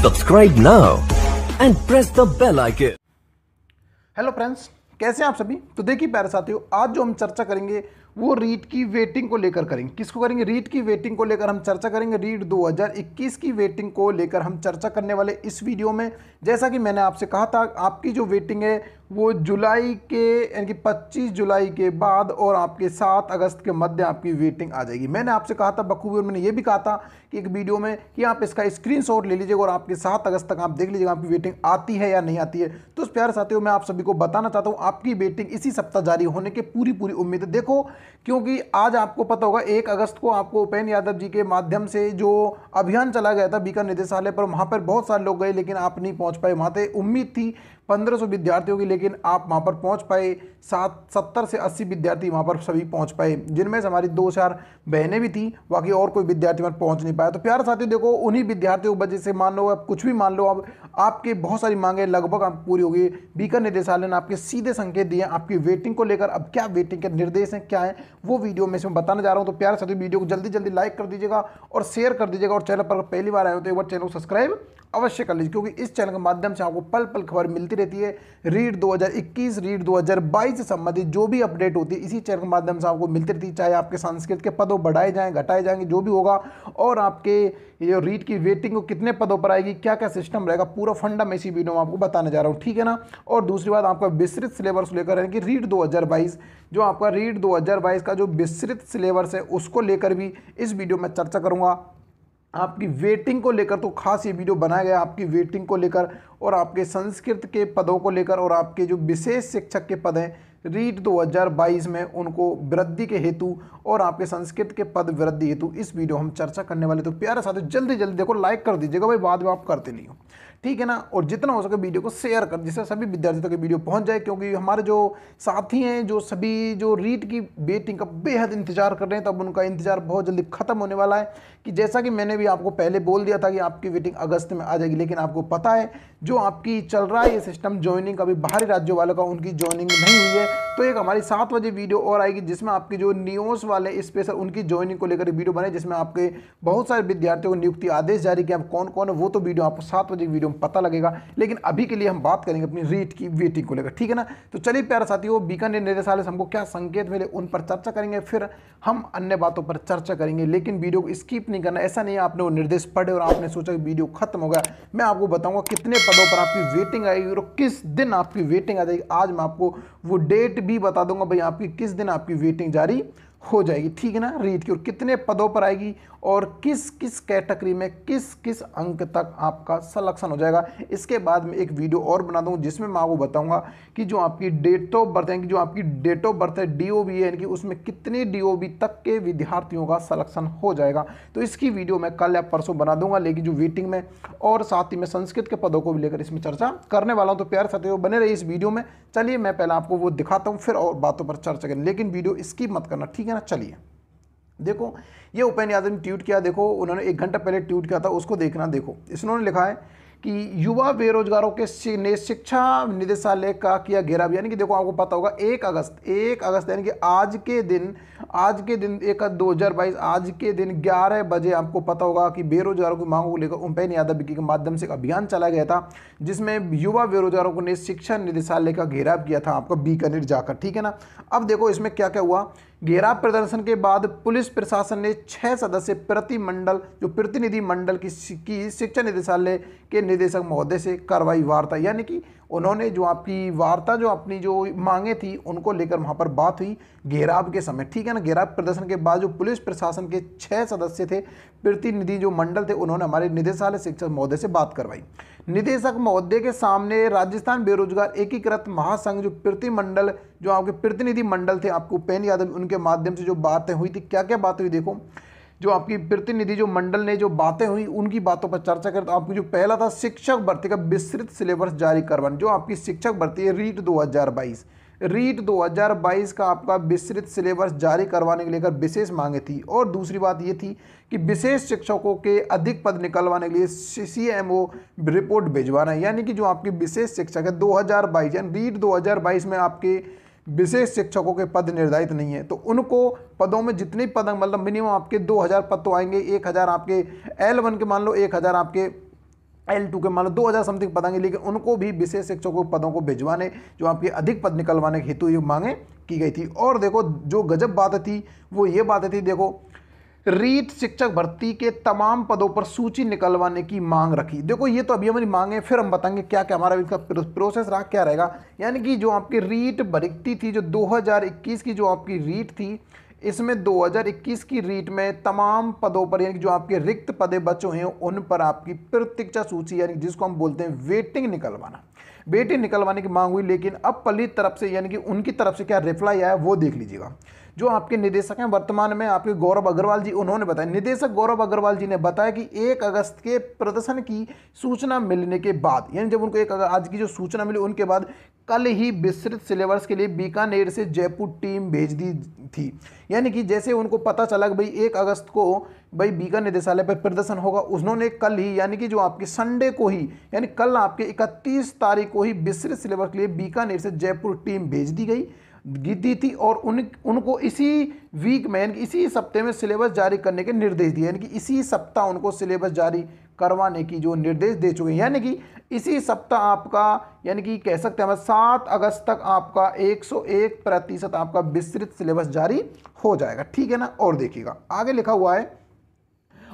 Subscribe now and press the bell icon. Hello friends, कैसे हैं आप सभी। तो देखिए प्यारे साथियों, आज जो हम चर्चा करेंगे वो रीट की वेटिंग को लेकर करेंगे। किसको करेंगे? रीट की वेटिंग को लेकर हम चर्चा करेंगे। रीट 2021 की वेटिंग को लेकर हम चर्चा करने वाले इस वीडियो में। जैसा कि मैंने आपसे कहा था, आपकी जो वेटिंग है वो जुलाई के यानी कि 25 जुलाई के बाद और आपके 7 अगस्त के मध्य आपकी वेटिंग आ जाएगी। मैंने आपसे कहा था बखूबी, और मैंने ये भी कहा था कि एक वीडियो में कि आप इसका स्क्रीनशॉट ले लीजिएगा और आपके 7 अगस्त तक आप देख लीजिएगा आपकी वेटिंग आती है या नहीं आती है। तो उस प्यारे साथियों, मैं आप सभी को बताना चाहता हूँ आपकी वेटिंग इसी सप्ताह जारी होने की पूरी उम्मीद है। देखो, क्योंकि आज आपको पता होगा 1 अगस्त को आपको उपेंद्र यादव जी के माध्यम से जो अभियान चला गया था बीकानेर निदेशालय पर, वहाँ पर बहुत सारे लोग गए लेकिन आप नहीं पहुँच पाए। वहाँ से उम्मीद थी 1500 विद्यार्थियों की, लेकिन आप वहाँ पर पहुँच पाए 70 से 80 विद्यार्थी वहाँ पर सभी पहुँच पाए, जिनमें से हमारी 2-4 बहनें भी थी। बाकी और कोई विद्यार्थी वहाँ पहुँच नहीं पाया। तो प्यारे साथियों, देखो उन्हीं विद्यार्थियों की वजह से मान लो आप कुछ भी मान लो, अब आपके बहुत सारी मांगे लगभग आप पूरी हो गई। बीकानेर निदेशालय ने आपके सीधे संकेत दिए आपकी वेटिंग को लेकर। अब क्या वेटिंग के निर्देश हैं, क्या है, वो वीडियो में इसमें बताने जा रहा हूँ। तो प्यारे साथियों, वीडियो को जल्दी लाइक कर दीजिएगा और शेयर कर दीजिएगा, और चैनल पर पहली बार आए हो तो एक बार चैनल को सब्सक्राइब अवश्य कर लीजिए, क्योंकि इस चैनल के माध्यम से आपको पल पल खबर मिलती रहती है। रीट 2021 रीट 2022 से संबंधित जो भी अपडेट होती है इसी चैनल के माध्यम से आपको मिलती रहती है। चाहे आपके संस्कृत के पदों बढ़ाए जाएं, घटाए जाएंगे, जो भी होगा, और आपके ये रीट की वेटिंग को कितने पदों पर आएगी, क्या क्या सिस्टम रहेगा, पूरा फंडा मैं इसी वीडियो में आपको बताने जा रहा हूँ, ठीक है ना। और दूसरी बात, आपका विस्तृत सिलेबस लेकर है कि रीट 2022 जो आपका रीट 2022 का जो विस्तृत सिलेबस है उसको लेकर भी इस वीडियो में चर्चा करूँगा। आपकी वेटिंग को लेकर तो खास ये वीडियो बनाया गया, आपकी वेटिंग को लेकर और आपके संस्कृत के पदों को लेकर, और आपके जो विशेष शिक्षक के पद हैं रीट 2022 में उनको वृद्धि के हेतु और आपके संस्कृत के पद वृद्धि हेतु इस वीडियो हम चर्चा करने वाले। तो प्यारे साथियों, जल्दी देखो, लाइक कर दीजिएगा भाई, बाद में आप करते नहीं हो, ठीक है ना। और जितना हो सके वीडियो को शेयर कर, जिससे सभी विद्यार्थियों तक वीडियो पहुंच जाए, क्योंकि हमारे जो साथी हैं जो सभी जो रीट की वेटिंग का बेहद इंतजार कर रहे हैं, तब उनका इंतजार बहुत जल्दी खत्म होने वाला है। कि जैसा कि मैंने भी आपको पहले बोल दिया था कि आपकी वेटिंग अगस्त में आ जाएगी, लेकिन आपको पता है जो आपकी चल रहा है ये सिस्टम ज्वाइनिंग का भी बाहरी राज्यों वालों का उनकी ज्वाइनिंग नहीं हुई है। तो एक हमारी 7 बजे वीडियो और आएगी जिसमें आपकी जो नियोस वाले स्पेशल उनकी ज्वाइनिंग को लेकर वीडियो बने, जिसमें आपके बहुत सारे विद्यार्थियों को नियुक्ति आदेश जारी किया। कौन कौन है वो तो वीडियो आपको 7 बजे वीडियो में पता लगेगा, लेकिन अभी के लिए हम बात करेंगे अपनी रीट की वेटिंग को लेकर, ठीक है ना। तो चलिए प्यारे साथियों, बीकानेर निदेशालय से हमको क्या संकेत मिले उन पर चर्चा करेंगे, फिर हम अन्य बातों पर चर्चा करेंगे। लेकिन वीडियो को स्किप नहीं करना, ऐसा नहीं है आपने वो निर्देश पढ़े और आपने सोचा कि वीडियो खत्म हो गया। मैं आपको बताऊंगा कितने पदों पर आपकी वेटिंग आएगी और किस दिन आपकी वेटिंग आ जाएगी। आज मैं आपको वो डेट भी बता दूंगा भाई आपकी किस दिन आपकी वेटिंग जारी हो जाएगी, ठीक है ना, रीट की, और कितने पदों पर आएगी और किस किस कैटेगरी में किस किस अंक तक आपका सिलेक्शन हो जाएगा। इसके बाद में एक वीडियो और बना दूंगा जिसमें मैं आपको बताऊंगा कि जो आपकी डेट ऑफ बर्थ है, कि जो आपकी डेट ऑफ बर्थ है DOB है, यानी कि उसमें कितने DOB तक के विद्यार्थियों का सिलेक्शन हो जाएगा। तो इसकी वीडियो मैं कल या परसों बना दूंगा, लेकिन जो वेटिंग में और साथ ही में संस्कृत के पदों को भी लेकर इसमें चर्चा करने वाला हूँ। तो प्यारे साथियों, बने रहिए इस वीडियो में। चलिए मैं पहले आपको वो दिखाता हूँ, फिर और बातों पर चर्चा करें, लेकिन वीडियो स्किप मत करना, ठीक है ना। चलिए देखो, ये उपेंद्र यादव ने ट्वीट किया, देखो उन्होंने 1 घंटा पहले ट्वीट किया था, उसको देखना। देखो इसने लिखा है कि युवा बेरोजगारों के शिक्षा निदेशालय का किया घेराव। यानी कि देखो आपको पता होगा 1 अगस्त यानी कि आज के दिन 1/2022 आज के दिन 11 बजे आपको पता होगा कि बेरोजगारों की मांगों को लेकर उपेंद्र यादव के माध्यम से एक अभियान चलाया गया था, जिसमें युवा बेरोजगारों को ने शिक्षा निदेशालय का घेराव किया था आपका बीकानेर जाकर, ठीक है ना। अब देखो इसमें क्या क्या हुआ। घेराव प्रदर्शन के बाद पुलिस प्रशासन ने 6 सदस्य प्रतिनिधि मंडल की शिक्षा निदेशालय के निदेशक महोदय से कार्रवाई वार्ता, यानी कि उन्होंने जो आपकी वार्ता जो अपनी जो मांगे थी उनको लेकर वहाँ पर बात हुई घेराव के समय, ठीक है ना। घेराव प्रदर्शन के बाद जो पुलिस प्रशासन के 6 सदस्य थे प्रतिनिधि जो मंडल थे, उन्होंने हमारे निदेशालय शिक्षक महोदय से बात करवाई। निदेशक महोदय के सामने राजस्थान बेरोजगार एकीकृत महासंघ जो प्रतिमंडल जो आपके प्रतिनिधि मंडल थे आपको उपेंद्र यादव, उनके माध्यम से जो बातें हुई थी, क्या क्या बात हुई देखो। जो आपकी प्रतिनिधि जो मंडल ने जो बातें हुई उनकी बातों पर चर्चा करें तो आपकी जो पहला था शिक्षक भर्ती का विस्तृत सिलेबस जारी करवाना। जो आपकी शिक्षक भर्ती है रीट 2022 का आपका विस्तृत सिलेबस जारी करवाने के लेकर विशेष मांगे थी। और दूसरी बात ये थी कि विशेष शिक्षकों के अधिक पद निकलवाने के लिए CMO रिपोर्ट भिजवाना है। यानी कि जो आपकी विशेष शिक्षक है 2022 यानी रीट 2022 में आपके विशेष शिक्षकों के पद निर्धारित नहीं है, तो उनको पदों में जितने पद मतलब मिनिमम आपके 2000 पद तो आएंगे। 1000 आपके L1 के मान लो, 1000 आपके L2 के मान लो 2000 समथिंग पदांगे, लेकिन उनको भी विशेष शिक्षकों पदों को भिजवाने, जो आपके अधिक पद निकलवाने के हेतु ये मांगे की गई थी। और देखो जो गजब बात थी वो ये बात थी, देखो रीट शिक्षक भर्ती के तमाम पदों पर सूची निकलवाने की मांग रखी। देखो ये तो अभी हमारी मांग है, फिर हम बताएंगे क्या क्या हमारा इसका प्रोसेस रहा, क्या रहेगा। यानी कि जो आपकी रीट भर्ती थी, जो 2021 की जो आपकी रीट थी, इसमें 2021 की रीट में तमाम पदों पर, यानी कि जो आपके रिक्त पदे बचे हुए हैं उन पर आपकी प्रतीक्षा सूची, यानी जिसको हम बोलते हैं वेटिंग निकलवाना, वेटिंग निकलवाने की मांग हुई। लेकिन अब पल्ली तरफ से, यानी कि उनकी तरफ से क्या रिप्लाई आया वो देख लीजिएगा। जो आपके निदेशक हैं वर्तमान में आपके गौरव अग्रवाल जी, उन्होंने बताया, निदेशक गौरव अग्रवाल जी ने बताया कि 1 अगस्त के प्रदर्शन की सूचना मिलने के बाद, यानी जब उनको आज की जो सूचना मिली उनके बाद कल ही विस्तृत सिलेबस के लिए बीकानेर से जयपुर टीम भेज दी थी। यानी कि जैसे उनको पता चला कि भाई 1 अगस्त को भाई बीकानेर निदेशालय पर प्रदर्शन होगा, उन्होंने कल ही, यानी कि जो आपके संडे को ही, यानी कल आपके 31 तारीख को ही विस्तृत सिलेबस के लिए बीकानेर से जयपुर टीम भेज दी थी। और उनको इसी वीक में, यानी कि इसी सप्ताह में सिलेबस जारी करने के निर्देश दिए, यानी कि इसी सप्ताह उनको सिलेबस जारी करवाने की जो निर्देश दे चुके हैं। यानी कि इसी सप्ताह आपका, यानी कि कह सकते हैं 7 अगस्त तक आपका 101% आपका विस्तृत सिलेबस जारी हो जाएगा, ठीक है ना। और देखिएगा आगे लिखा हुआ है,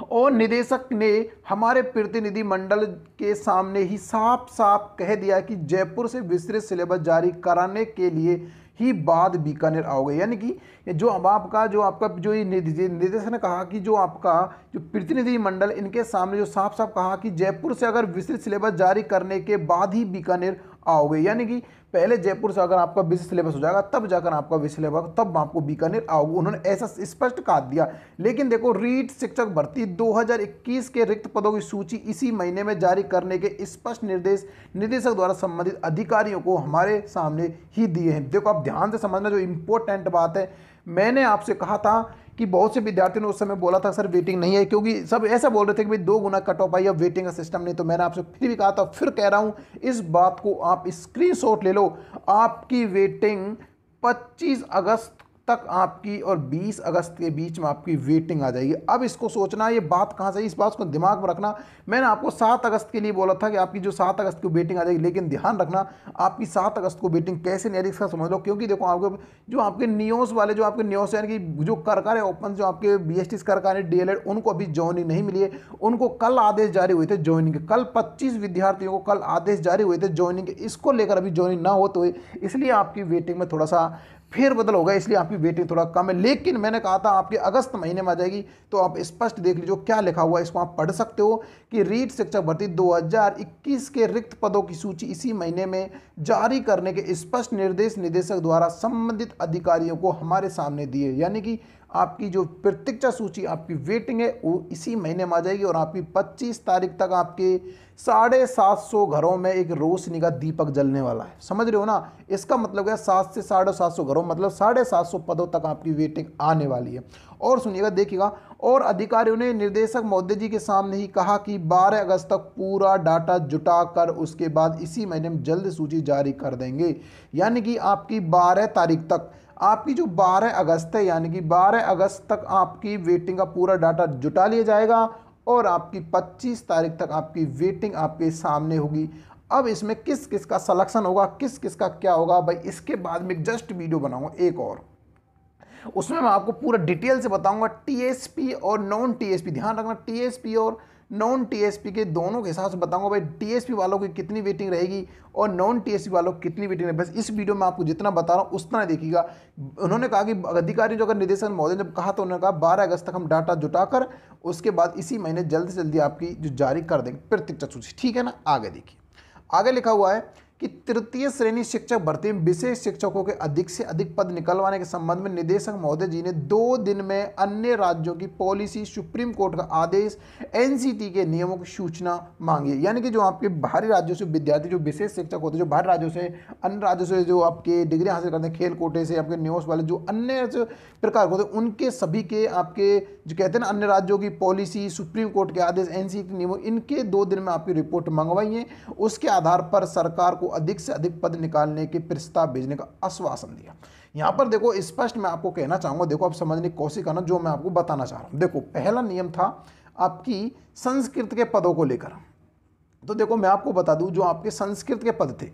और निदेशक ने हमारे प्रतिनिधि मंडल के सामने ही साफ साफ कह दिया कि जयपुर से विस्तृत सिलेबस जारी कराने के लिए ही बाद बीकानेर आओगे। यानी कि जो अब आपका जो ये निदेशक ने कहा कि जो आपका जो प्रतिनिधि मंडल, इनके सामने जो साफ साफ कहा कि जयपुर से अगर विस्तृत सिलेबस जारी करने के बाद ही बीकानेर आओगे, यानी कि पहले जयपुर से अगर आपका विस्तृत सिलेबस हो जाएगा तब जाकर आपका विस्तृत सिलेबस, तब आपको बीकानेर आओगे, उन्होंने ऐसा स्पष्ट कहा दिया। लेकिन देखो रीट शिक्षक भर्ती 2021 के रिक्त पदों की सूची इसी महीने में जारी करने के स्पष्ट निर्देश निदेशक द्वारा संबंधित अधिकारियों को हमारे सामने ही दिए हैं। देखो आप ध्यान से समझना, जो इंपॉर्टेंट बात है, मैंने आपसे कहा था कि बहुत से विद्यार्थियों ने उस समय बोला था सर वेटिंग नहीं है, क्योंकि सब ऐसा बोल रहे थे कि भाई 2 गुना कट ऑफ आई, अब वेटिंग का सिस्टम नहीं। तो मैंने आपसे फिर भी कहा था, फिर कह रहा हूं, इस बात को आप स्क्रीनशॉट ले लो। आपकी वेटिंग 25 अगस्त तक आपकी और 20 अगस्त के बीच में आपकी वेटिंग आ जाएगी। अब इसको सोचना, ये बात कहाँ से, इस बात को दिमाग में रखना। मैंने आपको 7 अगस्त के लिए बोला था कि आपकी जो 7 अगस्त की वेटिंग आ जाएगी, लेकिन ध्यान रखना आपकी 7 अगस्त को वेटिंग कैसे नहीं आ रही इसका समझ लो। क्योंकि देखो आपके जो आपके नियोस वाले, जो आपके नियोस यानी कि जो करकार है ओपन, जो आपके BST करकार है DLED, उनको अभी ज्वाइनिंग नहीं मिली है। उनको कल आदेश जारी हुए थे ज्वाइनिंग के, कल 25 विद्यार्थियों को कल आदेश जारी हुए थे ज्वाइनिंग के। इसको लेकर अभी ज्वाइनिंग ना हो तो इसलिए आपकी वेटिंग में थोड़ा सा फेरबदल होगा, इसलिए आपकी वेटिंग थोड़ा कम है। लेकिन मैंने कहा था आपके अगस्त महीने में आ जाएगी। तो आप स्पष्ट देख लीजिए क्या लिखा हुआ है, इसको आप पढ़ सकते हो कि रीट शिक्षक भर्ती 2021 के रिक्त पदों की सूची इसी महीने में जारी करने के स्पष्ट निर्देश निदेशक द्वारा संबंधित अधिकारियों को हमारे सामने दिए। यानी कि आपकी जो प्रतीक्षा सूची, आपकी वेटिंग है, वो इसी महीने में आ जाएगी और आपकी 25 तारीख तक आपके 750 घरों में एक रोशनी का दीपक जलने वाला है। समझ रहे हो ना, इसका मतलब है 7 से 750 घरों, मतलब 750 पदों तक आपकी वेटिंग आने वाली है। और सुनिएगा, देखिएगा, और अधिकारियों ने निर्देशक महोदय जी के सामने ही कहा कि 12 अगस्त तक पूरा डाटा जुटाकर उसके बाद इसी महीने में जल्द सूची जारी कर देंगे। यानी कि आपकी 12 तारीख तक, आपकी जो 12 अगस्त है, यानी कि 12 अगस्त तक आपकी वेटिंग का पूरा डाटा जुटा लिया जाएगा और आपकी 25 तारीख तक आपकी वेटिंग आपके सामने होगी। अब इसमें किस किस का सिलेक्शन होगा, किस किस का क्या होगा भाई, इसके बाद में जस्ट वीडियो बनाऊंगा एक और, उसमें मैं आपको पूरा डिटेल से बताऊंगा TSP और नॉन TSP। ध्यान रखना, TSP और नॉन TSP के दोनों के हिसाब से बताऊंगा भाई TSP वालों की कितनी वेटिंग रहेगी और नॉन TSP वालों की कितनी वेटिंग रहेगी। बस इस वीडियो में आपको जितना बता रहा हूँ उतना देखिएगा। उन्होंने कहा कि अधिकारी जो अगर निदेशक महोदय जब कहा तो उन्होंने कहा 12 अगस्त तक हम डाटा जुटाकर उसके बाद इसी महीने जल्द से जल्दी आपकी जो जारी कर देंगे प्रतीक्षा सूची, ठीक है ना। आगे देखिए, आगे लिखा हुआ है कि तृतीय श्रेणी शिक्षक भर्ती में विशेष शिक्षकों के अधिक से अधिक पद निकलवाने के संबंध में निदेशक महोदय जी ने 2 दिन में अन्य राज्यों की पॉलिसी, सुप्रीम कोर्ट का आदेश, NCT के नियमों की सूचना मांगी। यानी कि जो आपके बाहरी राज्यों से विद्यार्थी, जो विशेष शिक्षक होते हैं, जो बाहरी राज्यों से, अन्य राज्यों से जो आपके डिग्री हासिल करते हैं, खेल कोटे से, आपके न्यूज वाले जो अन्य प्रकार होते हैं, उनके सभी के आपके जो कहते हैं ना अन्य राज्यों की पॉलिसी, सुप्रीम कोर्ट के आदेश, NCT नियमों, इनके 2 दिन में आपकी रिपोर्ट मंगवाई है। उसके आधार पर सरकार को अधिक से अधिक पद निकालने के प्रस्ताव भेजने का आश्वासन दिया। यहां पर देखो स्पष्ट मैं आपको कहना चाहूंगा, देखो आप समझने की कोशिश करना जो मैं आपको बताना चाह रहा हूं। देखो पहला नियम था आपकी संस्कृत के पदों को लेकर, तो देखो मैं आपको बता दूं, जो आपके संस्कृत के पद थे,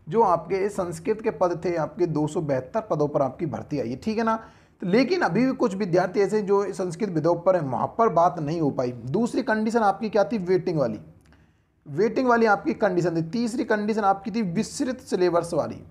जो आपके संस्कृत के पद थे, आपके 272 पदों पर आपकी भर्ती आई है, ठीक है ना। तो लेकिन अभी भी कुछ विद्यार्थी ऐसे जो संस्कृत विदों पर हैं, वहाँ पर बात नहीं हो पाई। दूसरी कंडीशन आपकी क्या थी? वेटिंग वाली, वेटिंग वाली आपकी कंडीशन थी। तीसरी कंडीशन आपकी थी विस्तृत सिलेबस वाली,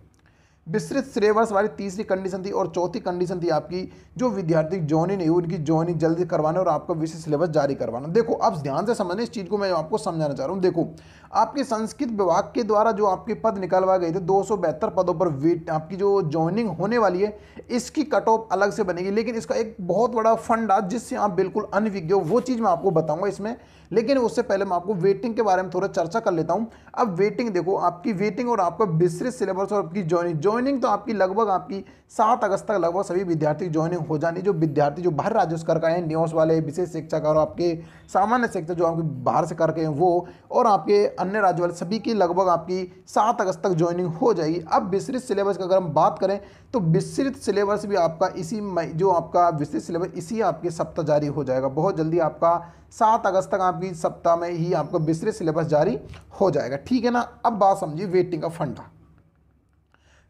विस्तृत सिलेबस वाली तीसरी कंडीशन थी। और चौथी कंडीशन थी आपकी जो विद्यार्थी ज्वाइनिंग नहीं हुई उनकी ज्वाइनिंग जल्दी करवाना और आपका विशेष सिलेबस जारी करवाना। देखो अब ध्यान से समझने इस चीज़ को, मैं आपको समझाना चाह रहा हूँ। देखो आपके संस्कृत विभाग के द्वारा जो आपके पद निकलवा गए थे 272 पदों पर, वेट आपकी जो ज्वाइनिंग होने वाली है इसकी कट ऑफ अलग से बनेगी। लेकिन इसका एक बहुत बड़ा फंड आज जिससे आप बिल्कुल अनविज्ञ हो, वो चीज़ मैं आपको बताऊंगा इसमें। लेकिन उससे पहले मैं आपको वेटिंग के बारे में थोड़ा चर्चा कर लेता हूं। अब वेटिंग देखो, आपकी वेटिंग और आपका विस्तृत सिलेबस और आपकी ज्वाइनिंग तो आपकी लगभग आपकी 7 अगस्त तक लगभग सभी विद्यार्थी ज्वाइनिंग हो जानी। जो विद्यार्थी जो बाहर राज्यों से करके आए हैं, न्यूज़ वाले, विशेष शिक्षक और आपके सामान्य शिक्षक जो आपके बाहर से करके हैं वो, और आपके अन्य राज्य वाले सभी की लगभग आपकी 7 अगस्त तक ज्वाइनिंग हो जाएगी। अब विस्तृत सिलेबस की अगर हम बात करें तो विस्तृत सिलेबस भी आपका इसी जो आपका विस्तृत सिलेबस इसी आपके सप्ताह जारी हो जाएगा। बहुत जल्दी आपका 7 अगस्त तक आपकी सप्ताह में ही आपका विस्तृत सिलेबस जारी हो जाएगा, ठीक है ना। अब बात समझिए वेटिंग का फंडा,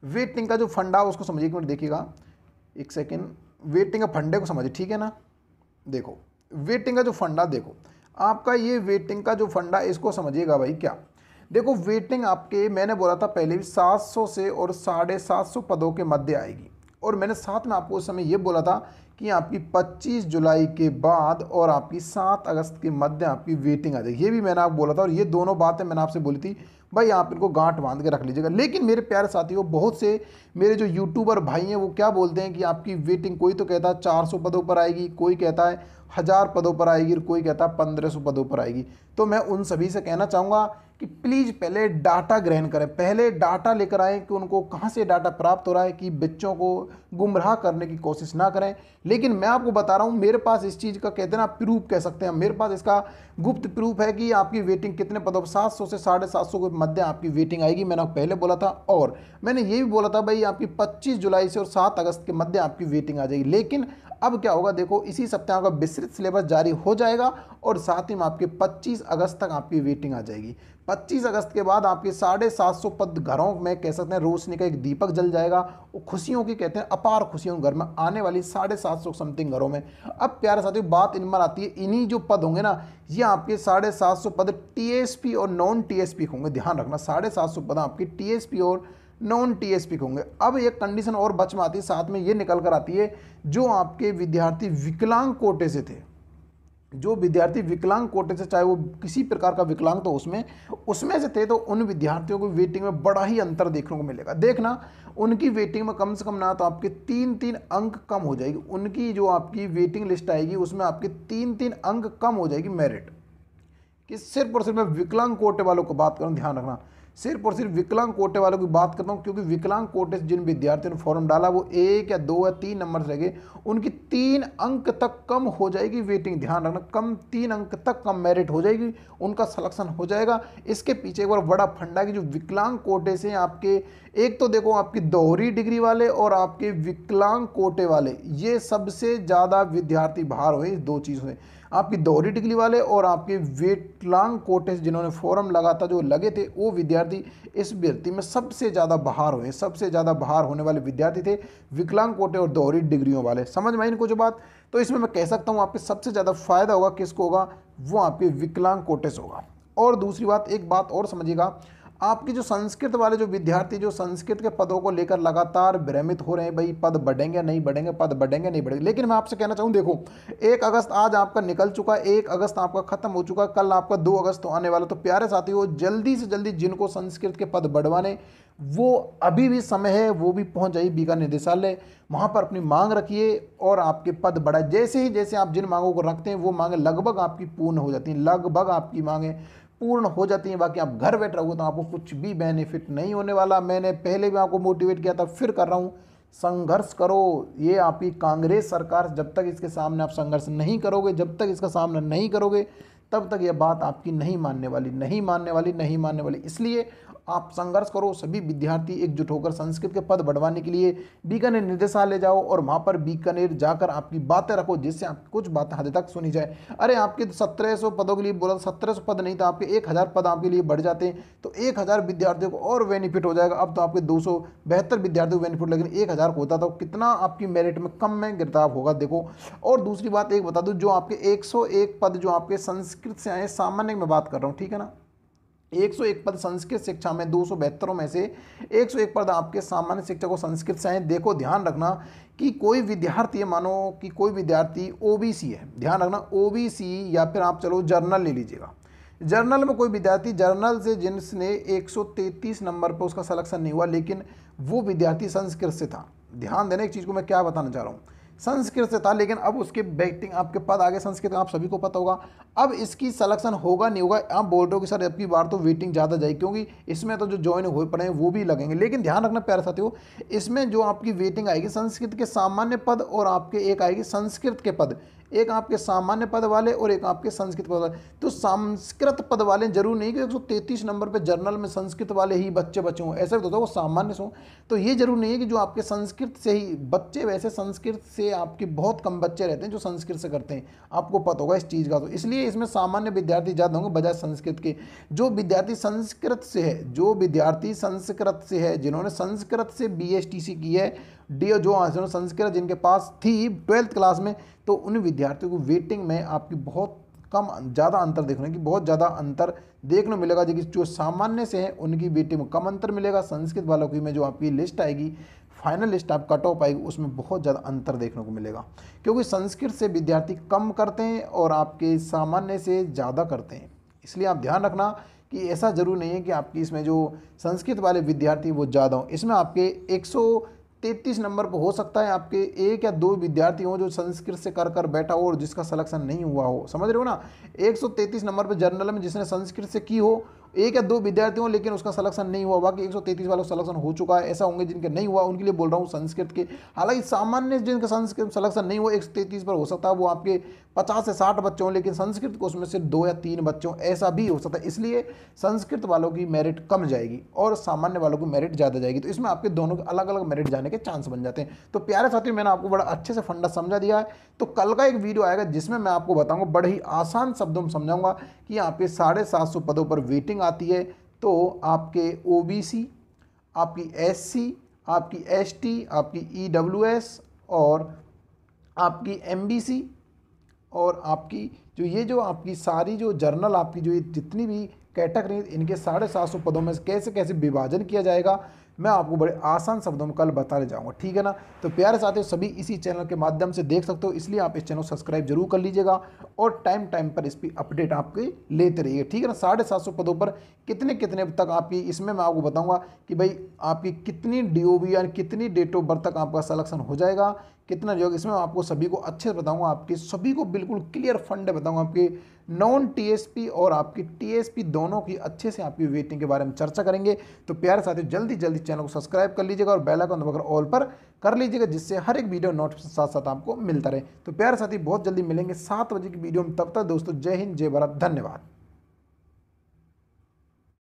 वेटिंग का जो फंडा उसको समझिए, एक मिनट देखिएगा, एक सेकेंड, वेटिंग का फंडे को समझिए, ठीक है ना। देखो वेटिंग का जो फंडा, देखो आपका ये वेटिंग का जो फंडा इसको समझिएगा भाई। क्या देखो, वेटिंग आपके मैंने बोला था पहले भी 700 से और 750 पदों के मध्य आएगी। और मैंने साथ में आपको उस समय ये बोला था कि आपकी 25 जुलाई के बाद और आपकी 7 अगस्त के मध्य आपकी वेटिंग आ जाएगी, ये भी मैंने आपको बोला था। और ये दोनों बातें मैंने आपसे बोली थी भाई, आप इनको गांठ बांध के रख लीजिएगा। लेकिन मेरे प्यारे साथियों, बहुत से मेरे जो यूट्यूबर भाई हैं वो क्या बोलते हैं कि आपकी वेटिंग, कोई तो कहता है 400 पदों पर आएगी, कोई कहता है 1000 पदों पर आएगी, और कोई कहता है 1500 पदों पर आएगी। तो मैं उन सभी से कहना चाहूँगा कि प्लीज़ पहले डाटा ग्रहण करें, पहले डाटा लेकर आएँ कि उनको कहाँ से डाटा प्राप्त हो रहा है, कि बच्चों को गुमराह करने की कोशिश ना करें। लेकिन मैं आपको बता रहा हूँ, मेरे पास इस चीज़ का कहते हैं ना प्रूफ कह सकते हैं, मेरे पास इसका गुप्त प्रूफ है कि आपकी वेटिंग कितने पदों पर 700 से 750 के मध्य आपकी वेटिंग आएगी। मैंने आपको पहले बोला था, और मैंने ये भी बोला था भाई आपकी 25 जुलाई से और 7 अगस्त के मध्य आपकी वेटिंग आ जाएगी। लेकिन अब क्या होगा, देखो इसी सप्ताह का विस्तृत सिलेबस जारी हो जाएगा और साथ ही में आपके 25 अगस्त तक आपकी वेटिंग आ जाएगी। 25 अगस्त के बाद आपके 750 पद घरों में कह सकते हैं रोशनी का एक दीपक जल जाएगा। वो खुशियों की कहते हैं अपार खुशियों घर में आने वाली 750 समथिंग घरों में। अब प्यारे साथियों बात इन पर आती है, इन्हीं जो पद होंगे ना, ये आपके 750 पद टीएसपी और नॉन टीएसपी होंगे। ध्यान रखना 750 पद आपके टीएसपी और नॉन टीएसपी होंगे। अब एक कंडीशन और बच में आती है, साथ में ये निकल कर आती है, जो आपके विद्यार्थी विकलांग कोटे से थे, जो विद्यार्थी विकलांग कोटे से, चाहे वो किसी प्रकार का विकलांग तो उसमें से थे, तो उन विद्यार्थियों को वेटिंग में बड़ा ही अंतर देखने को मिलेगा। देखना उनकी वेटिंग में कम से कम ना तो आपके 3-3 अंक कम हो जाएगी। उनकी जो आपकी वेटिंग लिस्ट आएगी उसमें आपके 3-3 अंक कम हो जाएगी मेरिट कि सिर्फ और सिर्फ मैं विकलांग कोटे वालों को बात करूँ, ध्यान रखना सिर्फ और सिर्फ विकलांग कोटे वालों की बात करता हूँ, क्योंकि विकलांग कोटे से जिन विद्यार्थियों ने फॉर्म डाला वो 1 या 2 या 3 नंबर से लगे, उनकी 3 अंक तक कम हो जाएगी वेटिंग। ध्यान रखना, कम 3 अंक तक कम मेरिट हो जाएगी, उनका सिलेक्शन हो जाएगा। इसके पीछे एक बार बड़ा फंडा कि जो विकलांग कोटे से आपके, एक तो देखो आपकी दोहरी डिग्री वाले और आपके विकलांग कोटे वाले, ये सबसे ज़्यादा विद्यार्थी बाहर हुए इस 2 चीज़ों से। आपकी दोहरी डिग्री वाले और आपके विकलांग कोटे से जिन्होंने फॉर्म लगा था, जो लगे थे, वो विद्यार्थी इस भर्ती में सबसे ज़्यादा बाहर हुए। सबसे ज़्यादा बाहर होने वाले विद्यार्थी थे विकलांग कोटे और दोहरी डिग्रियों वाले। समझ में आई इनको जो बात। तो इसमें मैं कह सकता हूँ आपके सबसे ज़्यादा फायदा होगा किसको होगा, वो आपके विकलांग कोटे से होगा। और दूसरी बात, एक बात और समझिएगा, आपके जो संस्कृत वाले जो विद्यार्थी जो संस्कृत के पदों को लेकर लगातार भ्रमित हो रहे हैं, भाई पद बढ़ेंगे नहीं बढ़ेंगे, पद बढ़ेंगे नहीं बढ़ेंगे। लेकिन मैं आपसे कहना चाहूँ, देखो 1 अगस्त आज आपका निकल चुका, 1 अगस्त आपका खत्म हो चुका, कल आपका 2 अगस्त तो आने वाला। तो प्यारे साथियों, जल्दी से जल्दी जिनको संस्कृत के पद बढ़वाने, वो अभी भी समय है, वो भी पहुंच जाइए बीकानेर निदेशालय, वहाँ पर अपनी मांग रखिए और आपके पद बढ़ाए। जैसे आप जिन मांगों को रखते हैं वो मांगे लगभग आपकी पूर्ण हो जाती हैं, लगभग आपकी मांगें पूर्ण हो जाती हैं। बाकी आप घर बैठ रहोगे तो आपको कुछ भी बेनिफिट नहीं होने वाला। मैंने पहले भी आपको मोटिवेट किया था, फिर कर रहा हूँ, संघर्ष करो। ये आपकी कांग्रेस सरकार, जब तक इसके सामने आप संघर्ष नहीं करोगे, जब तक इसका सामना नहीं करोगे, तब तक यह बात आपकी नहीं मानने वाली, नहीं मानने वाली, नहीं मानने वाली। इसलिए आप संघर्ष करो, सभी विद्यार्थी एकजुट होकर संस्कृत के पद बढ़वाने के लिए बीकानेर निर्देशालय जाओ और वहाँ पर बीकानेर जाकर आपकी बातें रखो, जिससे आपकी कुछ बातें हद तक सुनी जाए। अरे आपके 1700 पदों के लिए बोला, 1700 पद नहीं था, आपके 1000 पद आपके लिए बढ़ जाते हैं तो 1000 विद्यार्थियों को और बेनिफिट हो जाएगा। अब तो आपके 272 विद्यार्थियों को बेनिफिट, लेकिन 1000 को होता तो कितना आपकी मेरिट में कम में गिरदाव होगा देखो। और दूसरी बात एक बता दूं, जो आपके 101 पद जो आपके संस्कृत से आए, सामान्य में बात कर रहा हूँ, ठीक है ना, 101 पद संस्कृत शिक्षा में 272 में से 101 पद आपके सामान्य शिक्षा को संस्कृत से आए। देखो ध्यान रखना कि कोई विद्यार्थी, मानो कि कोई विद्यार्थी ओबीसी है, ध्यान रखना ओबीसी, या फिर आप चलो जर्नल ले लीजिएगा, जर्नल में कोई विद्यार्थी जर्नल से जिसने 133 नंबर पर उसका सिलेक्शन नहीं हुआ, लेकिन वो विद्यार्थी संस्कृत से था। ध्यान देना एक चीज़ को मैं क्या बताना चाह रहा हूँ, संस्कृत से था लेकिन अब उसके वेटिंग आपके पद आगे संस्कृत, आप सभी को पता होगा। अब इसकी सिलेक्शन होगा नहीं होगा, आप बोल रहे हो कि सर अब की बार तो वेटिंग ज़्यादा जाएगी, क्योंकि इसमें तो जो ज्वाइन हुए पड़े हैं वो भी लगेंगे। लेकिन ध्यान रखना प्यारे साथियों, इसमें जो आपकी वेटिंग आएगी संस्कृत के सामान्य पद और आपके एक आएगी संस्कृत के पद, एक आपके सामान्य पद वाले और एक आपके संस्कृत पद वाले। तो संस्कृत पद वाले जरूर नहीं कि 133 नंबर पे जर्नल में संस्कृत वाले ही बच्चे हों, ऐसा भी होता है वो सामान्य से हों, तो ये जरूर नहीं है कि जो आपके संस्कृत से ही बच्चे, वैसे संस्कृत से आपके बहुत कम बच्चे रहते हैं जो संस्कृत से करते हैं, आपको पता होगा इस चीज़ का। तो इसलिए इसमें सामान्य विद्यार्थी ज़्यादा होंगे बजाय संस्कृत के। जो विद्यार्थी संस्कृत से है, जो विद्यार्थी संस्कृत से है, जिन्होंने संस्कृत से BSTC की है, जो संस्कृत जिनके पास थी 12th क्लास में, तो उन विद्यार्थियों को वेटिंग में आपकी बहुत कम, ज़्यादा अंतर देखने की, बहुत ज़्यादा अंतर देखने मिलेगा। जो सामान्य से है उनकी वेटिंग में कम अंतर मिलेगा, संस्कृत वालों की में जो आपकी लिस्ट आएगी, फाइनल लिस्ट आप कट ऑफ आएगी, उसमें बहुत ज़्यादा अंतर देखने को मिलेगा, क्योंकि संस्कृत से विद्यार्थी कम करते हैं और आपके सामान्य से ज़्यादा करते हैं। इसलिए आप ध्यान रखना कि ऐसा जरूर नहीं है कि आपकी इसमें जो संस्कृत वाले विद्यार्थी वो ज़्यादा हों। इसमें आपके 133 नंबर पर हो सकता है आपके 1 या 2 विद्यार्थी हों जो संस्कृत से कर बैठा हो और जिसका सिलेक्शन नहीं हुआ हो, समझ रहे हो ना। 133 नंबर पर जर्नल में जिसने संस्कृत से की हो, 1 या 2 विद्यार्थी हों लेकिन उसका सिलेक्शन नहीं हुआ, बाकी 133 वालों का सिलेक्शन हो चुका है। ऐसा होंगे जिनके नहीं हुआ, उनके लिए बोल रहा हूँ संस्कृत के। हालांकि सामान्य जिनका संस्कृत सिलेक्शन नहीं हुआ 133 पर हो सकता है वो आपके 50 से 60 बच्चे हों, लेकिन संस्कृत को उसमें सिर्फ 2 या 3 बच्चे हों, ऐसा भी हो सकता है। इसलिए संस्कृत वालों की मेरिट कम जाएगी और सामान्य वालों की मेरिट ज़्यादा जाएगी, तो इसमें आपके दोनों के अलग अलग मेरिट जाने के चांस बन जाते हैं। तो प्यारे साथियों, मैंने आपको बड़ा अच्छे से फंडा समझा दिया है। तो कल का एक वीडियो आएगा जिसमें मैं आपको बताऊंगा, बड़े ही आसान शब्दों में समझाऊंगा कि आपके 750 पदों पर वेटिंग आती है, तो आपके OBC, आपकी SC, आपकी ST, आपकी EWS और आपकी MBC और आपकी जो आपकी सारी जो जर्नल, आपकी जो जितनी भी कैटेगरी, इनके 750 पदों में कैसे कैसे विभाजन किया जाएगा, मैं आपको बड़े आसान शब्दों में कल बताने जाऊंगा, ठीक है ना। तो प्यारे साथियों, सभी इसी चैनल के माध्यम से देख सकते हो, इसलिए आप इस चैनल को सब्सक्राइब जरूर कर लीजिएगा और टाइम टाइम पर इस पर अपडेट आपके लेते रहिए, ठीक है ना। 750 पदों पर कितने कितने तक आपकी, इसमें मैं आपको बताऊंगा कि भाई आपकी कितनी DOB यानी कितनी डेट ऑफ बर्थ तक आपका सिलेक्शन हो जाएगा, कितना जो, इसमें आपको सभी को अच्छे से बताऊंगा, आपके सभी को बिल्कुल क्लियर फंड बताऊंगा, आपके नॉन TSP और आपकी TSP दोनों की अच्छे से आपकी वेटिंग के बारे में चर्चा करेंगे। तो प्यारे साथियों, जल्दी जल्दी चैनल को सब्सक्राइब कर लीजिएगा और बेल आइकन दबाकर ऑल पर कर लीजिएगा, जिससे हर एक वीडियो नोटिफिकेशन साथ साथ आपको मिलता रहे। तो प्यारे साथी, बहुत जल्दी मिलेंगे 7 बजे की वीडियो में, तब तक दोस्तों जय हिंद, जय भारत, धन्यवाद।